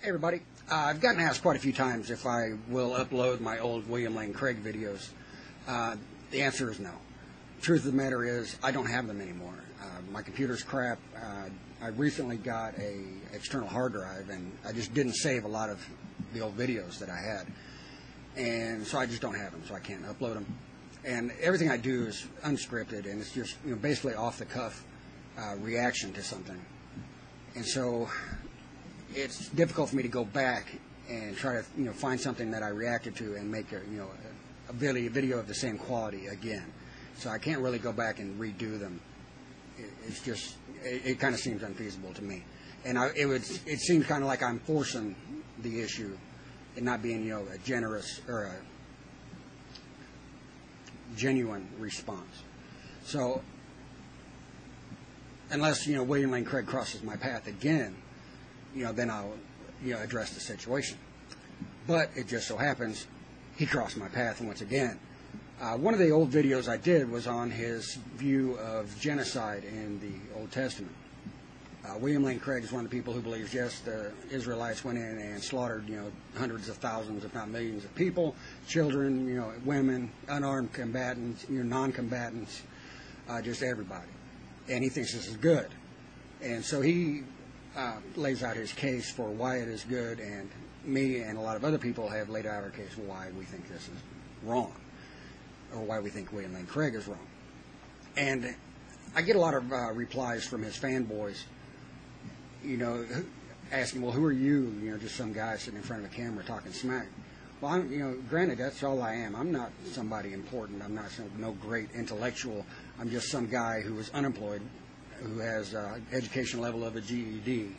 Hey everybody, I've gotten asked quite a few times if I will upload my old William Lane Craig videos. The answer is no. Truth of the matter is, I don't have them anymore. My computer's crap. I recently got a external hard drive, and I just didn't save a lot of the old videos that I had, and so I just don't have them, so I can't upload them. And everything I do is unscripted, and it's just basically off the cuff reaction to something, and so it's difficult for me to go back and try to find something that I reacted to and make a video of the same quality again. So I can't really go back and redo them. It's just it kind of seems unfeasible to me, and it seems kind of like I'm forcing the issue and not being a generous or a genuine response. So unless William Lane Craig crosses my path again, then I'll address the situation. But it just so happens he crossed my path once again. One of the old videos I did was on his view of genocide in the Old Testament. William Lane Craig is one of the people who believes, yes, the Israelites went in and slaughtered hundreds of thousands, if not millions of people, children, women, unarmed combatants, non-combatants, just everybody. And he thinks this is good. And so he lays out his case for why it is good, and me and a lot of other people have laid out our case for why we think this is wrong, or why we think William Lane Craig is wrong. And I get a lot of replies from his fanboys, asking, well, who are you? Just some guy sitting in front of a camera talking smack. Well, granted, that's all I am. I'm not somebody important. I'm not no great intellectual. I'm just some guy who is unemployed, who has education level of a GED,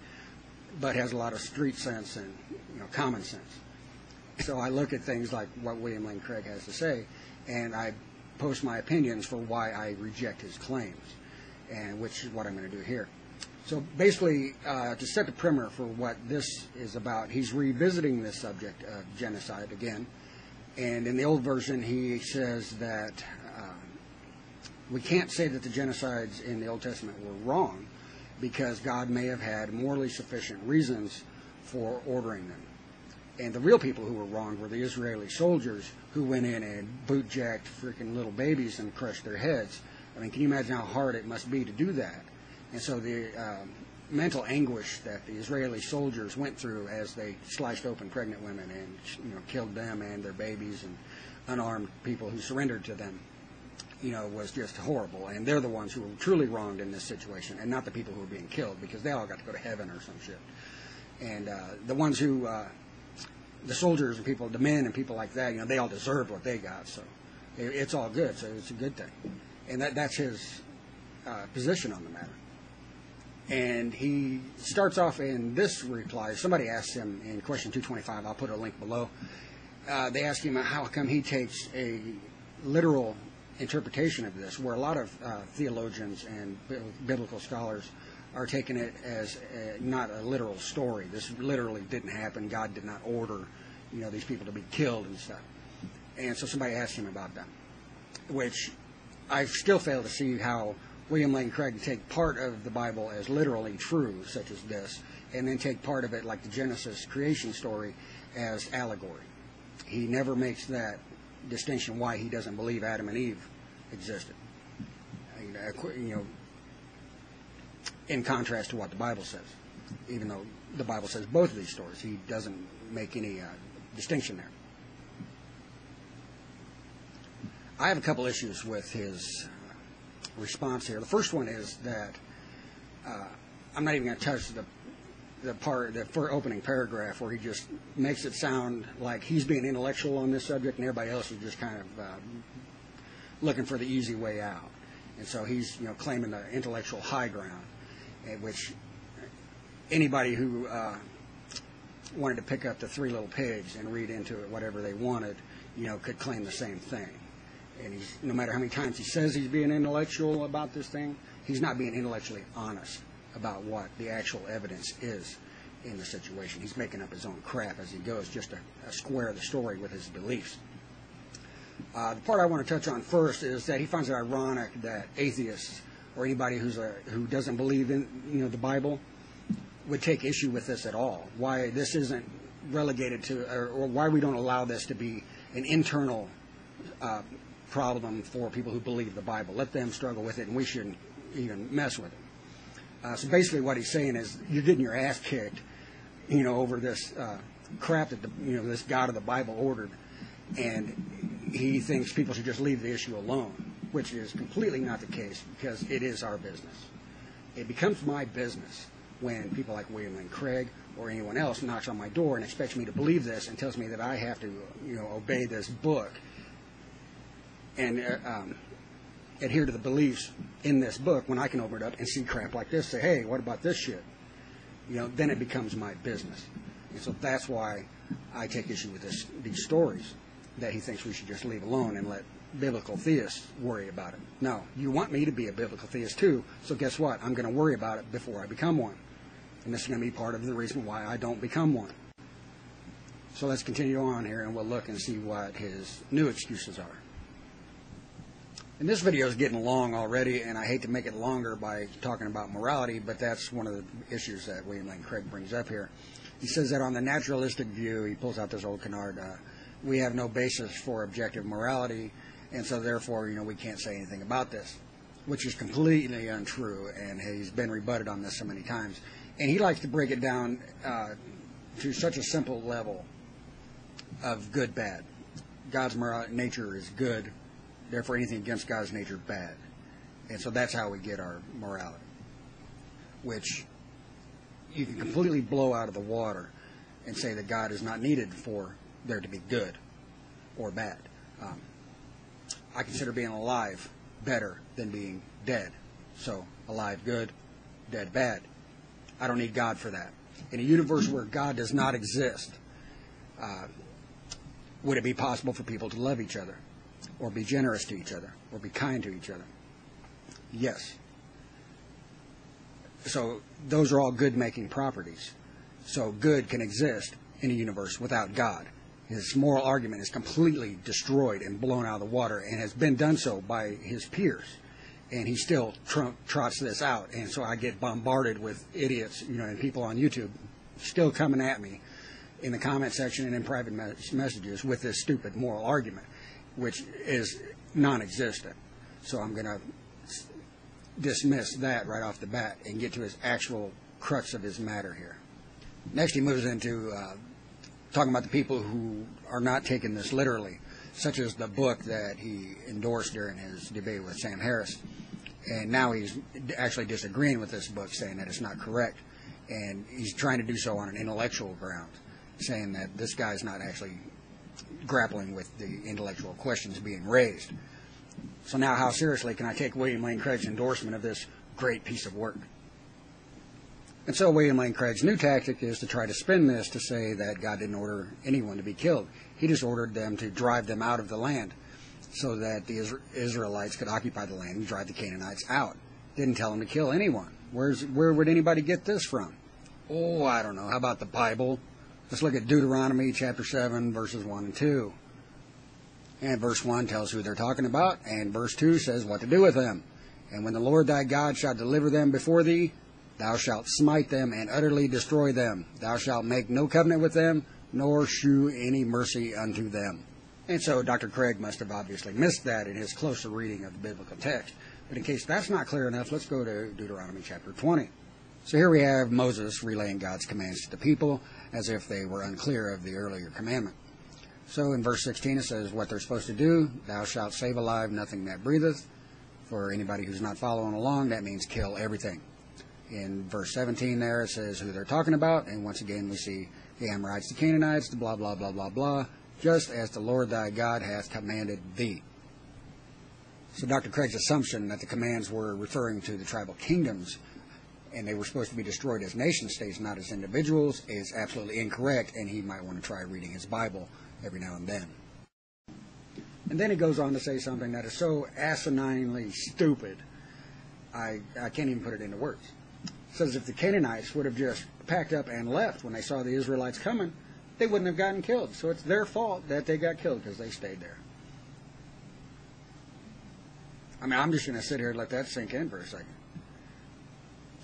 but has a lot of street sense and common sense. So I look at things like what William Lane Craig has to say, and I post my opinions for why I reject his claims, and which is what I'm going to do here. So basically, to set the primer for what this is about, he's revisiting this subject of genocide again, and in the old version he says that we can't say that the genocides in the Old Testament were wrong because God may have had morally sufficient reasons for ordering them. And the real people who were wrong were the Israeli soldiers who went in and bootjacked freaking little babies and crushed their heads. I mean, can you imagine how hard it must be to do that? And so the mental anguish that the Israeli soldiers went through as they sliced open pregnant women and killed them and their babies and unarmed people who surrendered to them, was just horrible. And they're the ones who were truly wronged in this situation, and not the people who were being killed, because they all got to go to heaven or some shit. And the ones who, the soldiers and people, the men and people like that, they all deserved what they got. So it's all good. So it's a good thing. And that's his position on the matter. And he starts off in this reply. Somebody asks him in question 225, I'll put a link below. They ask him how come he takes a literal interpretation of this, where a lot of theologians and biblical scholars are taking it as not a literal story. This literally didn't happen. God did not order, these people to be killed and stuff. And so somebody asked him about that, which I still fail to see how William Lane Craig can take part of the Bible as literally true, such as this, and then take part of it, like the Genesis creation story, as allegory. He never makes that distinction why he doesn't believe Adam and Eve existed. In contrast to what the Bible says, even though the Bible says both of these stories, he doesn't make any distinction there. I have a couple issues with his response here. The first one is that I'm not even going to touch the opening paragraph where he just makes it sound like he's being intellectual on this subject and everybody else is just kind of looking for the easy way out. And so he's claiming the intellectual high ground, which anybody who wanted to pick up the Three Little Pigs and read into it whatever they wanted, could claim the same thing. And no matter how many times he says he's being intellectual about this thing, he's not being intellectually honest about what the actual evidence is in the situation. He's making up his own crap as he goes, just to square the story with his beliefs. The part I want to touch on first is that he finds it ironic that atheists or anybody who doesn't believe in the Bible would take issue with this at all. Why this isn't relegated to, or why we don't allow this to be an internal problem for people who believe the Bible. Let them struggle with it, and we shouldn't even mess with it. So basically, what he's saying is, you're getting your ass kicked, over this crap that this God of the Bible ordered, and he thinks people should just leave the issue alone, which is completely not the case, because it is our business. It becomes my business when people like William Lane Craig or anyone else knocks on my door and expects me to believe this and tells me that I have to, obey this book and adhere to the beliefs in this book, when I can open it up and see crap like this, say, hey, what about this shit? Then it becomes my business. And so that's why I take issue with these stories that he thinks we should just leave alone and let biblical theists worry about it. No, you want me to be a biblical theist too, so guess what? I'm going to worry about it before I become one. And this is going to be part of the reason why I don't become one. So let's continue on here, and we'll look and see what his new excuses are. And this video is getting long already, and I hate to make it longer by talking about morality, but that's one of the issues that William Lane Craig brings up here. He says that on the naturalistic view, he pulls out this old canard, we have no basis for objective morality, and so therefore, we can't say anything about this, which is completely untrue, and he's been rebutted on this so many times. And he likes to break it down to such a simple level of good-bad. God's nature is good, therefore anything against God's nature bad. And so that's how we get our morality, which you can completely blow out of the water and say that God is not needed for there to be good or bad. I consider being alive better than being dead. So alive good, dead bad. I don't need God for that. In a universe where God does not exist, would it be possible for people to love each other, or be generous to each other, or be kind to each other? Yes. So those are all good-making properties. So good can exist in a universe without God. His moral argument is completely destroyed and blown out of the water, and has been done so by his peers. And he still trots this out. And so I get bombarded with idiots, and people on YouTube still coming at me in the comment section and in private messages with this stupid moral argument, which is non-existent. So I'm going to dismiss that right off the bat and get to his actual crux of his matter here. Next, he moves into talking about the people who are not taking this literally, such as the book that he endorsed during his debate with Sam Harris. And now he's actually disagreeing with this book, saying that it's not correct. And he's trying to do so on an intellectual ground, saying that this guy's not actually grappling with the intellectual questions being raised. So now how seriously can I take William Lane Craig's endorsement of this great piece of work? And so William Lane Craig's new tactic is to try to spin this to say that God didn't order anyone to be killed. He just ordered them to drive them out of the land so that the Israelites could occupy the land and drive the Canaanites out. Didn't tell them to kill anyone. Where would anybody get this from? Oh, I don't know. How about the Bible? Let's look at Deuteronomy chapter 7, verses 1 and 2. And verse 1 tells who they're talking about, and verse 2 says what to do with them. And when the Lord thy God shall deliver them before thee, thou shalt smite them and utterly destroy them. Thou shalt make no covenant with them, nor shew any mercy unto them. And so Dr. Craig must have obviously missed that in his closer reading of the biblical text. But in case that's not clear enough, let's go to Deuteronomy chapter 20. So here we have Moses relaying God's commands to the people as if they were unclear of the earlier commandment. So in verse 16 it says what they're supposed to do. Thou shalt save alive nothing that breatheth. For anybody who's not following along, that means kill everything. In verse 17 there it says who they're talking about. And once again we see the Amorites, the Canaanites, the blah, blah, blah, blah, blah. Just as the Lord thy God hath commanded thee. So Dr. Craig's assumption that the commands were referring to the tribal kingdoms and they were supposed to be destroyed as nation-states, not as individuals, is absolutely incorrect, and he might want to try reading his Bible every now and then. And then he goes on to say something that is so asininely stupid, I can't even put it into words. It says if the Canaanites would have just packed up and left when they saw the Israelites coming, they wouldn't have gotten killed. So it's their fault that they got killed because they stayed there. I mean, I'm just going to sit here and let that sink in for a second.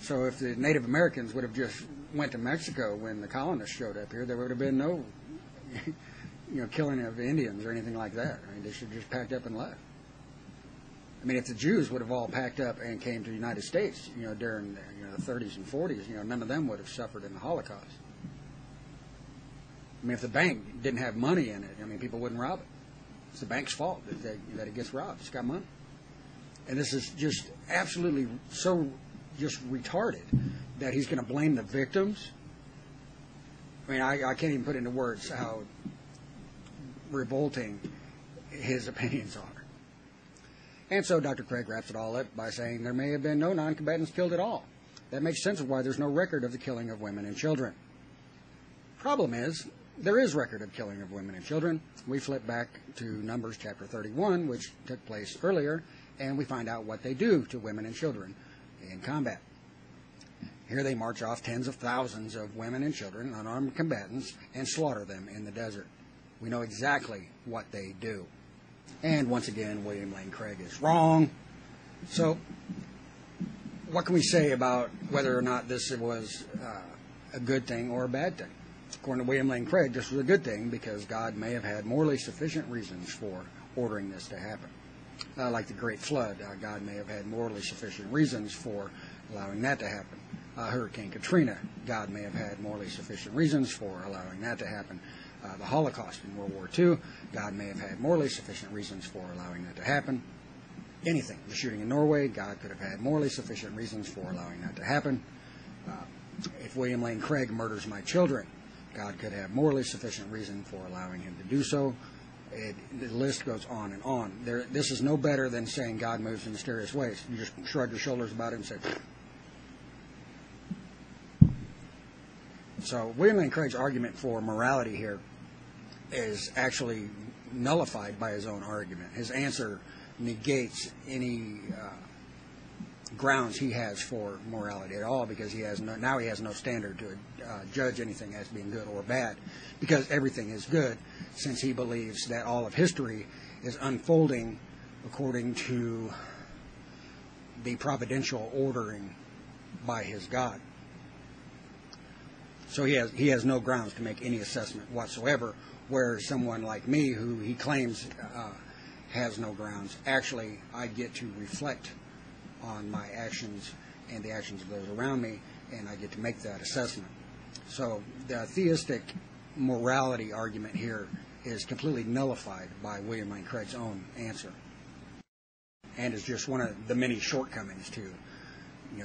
So if the Native Americans would have just went to Mexico when the colonists showed up here, there would have been no killing of Indians or anything like that. I mean, they should have just packed up and left. I mean, if the Jews would have all packed up and came to the United States, during the 30s and 40s, none of them would have suffered in the Holocaust. I mean, if the bank didn't have money in it, I mean, people wouldn't rob it. It's the bank's fault that it gets robbed. It's got money. And this is just absolutely so just retarded that he's going to blame the victims. I mean, I can't even put into words how revolting his opinions are. And so Dr. Craig wraps it all up by saying there may have been no non-combatants killed at all. That makes sense of why there's no record of the killing of women and children. Problem is, there is record of killing of women and children. We flip back to Numbers chapter 31, which took place earlier, and we find out what they do to women and children in combat. Here they march off tens of thousands of women and children, unarmed combatants, and slaughter them in the desert. We know exactly what they do. And once again, William Lane Craig is wrong. So, what can we say about whether or not this was a good thing or a bad thing? According to William Lane Craig, this was a good thing because God may have had morally sufficient reasons for ordering this to happen. Like the Great Flood, God may have had morally sufficient reasons for allowing that to happen. Hurricane Katrina, God may have had morally sufficient reasons for allowing that to happen. The Holocaust in World War II, God may have had morally sufficient reasons for allowing that to happen. Anything. The shooting in Norway, God could have had morally sufficient reasons for allowing that to happen. If William Lane Craig murders my children, God could have morally sufficient reason for allowing him to do so. The list goes on and on. This is no better than saying God moves in mysterious ways. You just shrug your shoulders about it and say. So William Lane Craig's argument for morality here is actually nullified by his own argument. His answer negates any grounds he has for morality at all, because he has no standard to judge anything as being good or bad, because everything is good, since he believes that all of history is unfolding according to the providential ordering by his God. So he has no grounds to make any assessment whatsoever, where someone like me, who he claims has no grounds, actually I get to reflect on my actions and the actions of those around me, and I get to make that assessment. So the theistic morality argument here is completely nullified by William Lane Craig's own answer, and is just one of the many shortcomings to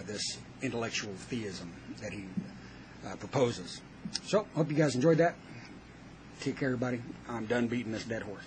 this intellectual theism that he proposes. So, hope you guys enjoyed that. Take care, everybody. I'm done beating this dead horse.